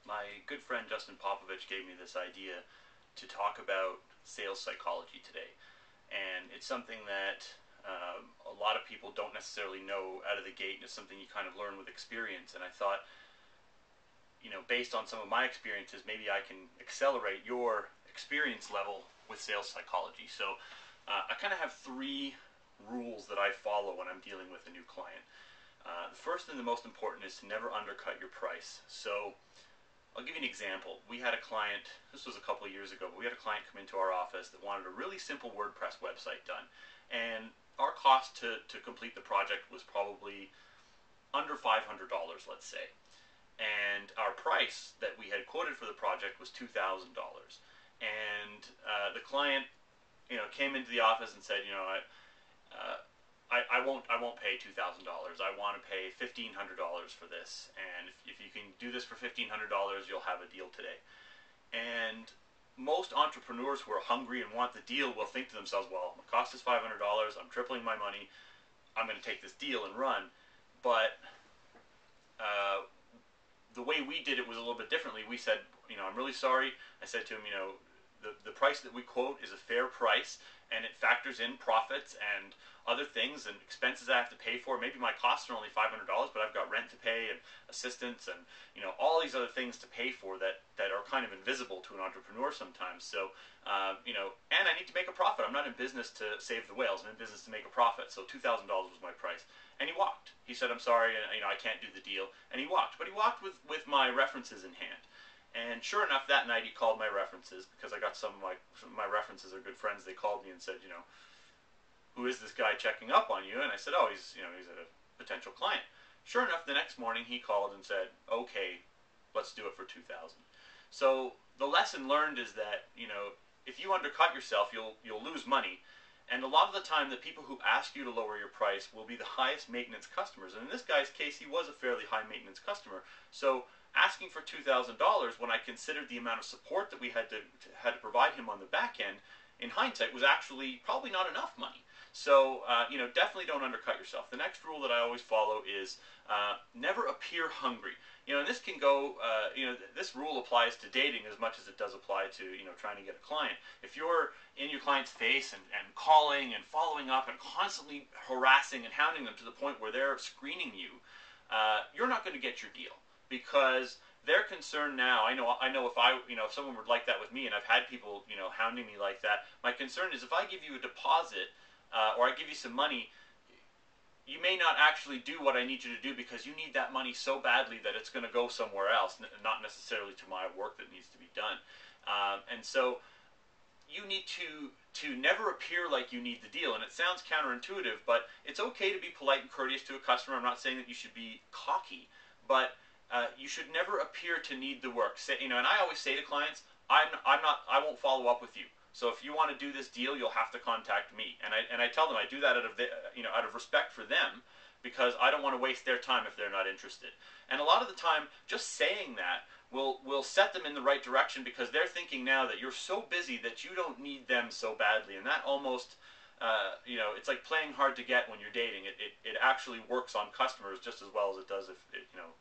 My good friend Justin Popovich gave me this idea to talk about sales psychology today. And it's something that a lot of people don't necessarily know out of the gate, and it's something you kind of learn with experience. And I thought, based on some of my experiences, maybe I can accelerate your experience level with sales psychology. So I kind of have three rules that I follow when I'm dealing with a new client. The first and the most important is to never undercut your price. So I'll give you an example. We had a client, this was a couple of years ago, but we had a client come into our office that wanted a really simple WordPress website done. And our cost to complete the project was probably under $500, let's say. And our price that we had quoted for the project was $2,000. And the client, came into the office and said, I won't pay $2,000. I want to pay $1,500 for this, and if you can do this for $1,500, you'll have a deal today. And most entrepreneurs who are hungry and want the deal will think to themselves, well, my cost is $500. I'm tripling my money. I'm going to take this deal and run. But the way we did it was a little bit differently. We said, I'm really sorry. I said to him, the price that we quote is a fair price, and it factors in profits and other things and expenses I have to pay for. Maybe my costs are only $500, but I've got rent to pay and assistants and all these other things to pay for that are kind of invisible to an entrepreneur sometimes. So and I need to make a profit. I'm not in business to save the whales. I'm in business to make a profit. So $2,000 was my price, and he walked. He said, "I'm sorry, I can't do the deal," and he walked. But he walked with my references in hand. And sure enough, that night he called my references, because I got some of my references are good friends. They called me and said, who is this guy checking up on you? And I said, oh, he's a potential client. Sure enough, the next morning he called and said, okay, let's do it for $2,000. So the lesson learned is that, if you undercut yourself, you'll lose money. And a lot of the time, the people who ask you to lower your price will be the highest maintenance customers. And in this guy's case, he was a fairly high maintenance customer. So asking for $2,000, when I considered the amount of support that we had to provide him on the back end, in hindsight, was actually probably not enough money. So, definitely don't undercut yourself. The next rule that I always follow is never appear hungry. And this can go, this rule applies to dating as much as it does apply to, trying to get a client. If you're in your client's face and calling and following up and constantly harassing and hounding them to the point where they're screening you, you're not going to get your deal. Because they're concerned now. I know if someone would like that with me, and I've had people, hounding me like that. My concern is if I give you a deposit or I give you some money, you may not actually do what I need you to do because you need that money so badly that it's going to go somewhere else, not necessarily to my work that needs to be done. And so you need to never appear like you need the deal. And it sounds counterintuitive, but it's okay to be polite and courteous to a customer. I'm not saying that you should be cocky, but you should never appear to need the work. And I always say to clients, I won't follow up with you. So if you want to do this deal, you'll have to contact me. And I tell them I do that out of respect for them, because I don't want to waste their time if they're not interested. And a lot of the time, just saying that will set them in the right direction, because they're thinking now that you're so busy that you don't need them so badly. And that almost it's like playing hard to get when you're dating. It actually works on customers just as well as it does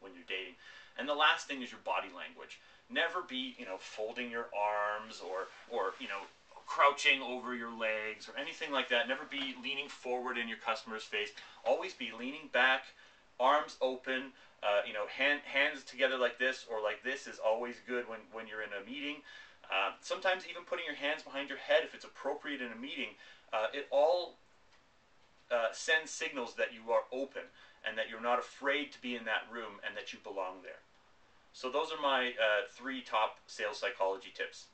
when you're dating. And the last thing is your body language. Never be folding your arms or crouching over your legs or anything like that. Never be leaning forward in your customer's face. Always be leaning back, arms open. Hands together like this or like this is always good when you're in a meeting. Sometimes even putting your hands behind your head if it's appropriate in a meeting. It all sends signals that you are open and that you're not afraid to be in that room and that you belong there. So those are my 3 top sales psychology tips.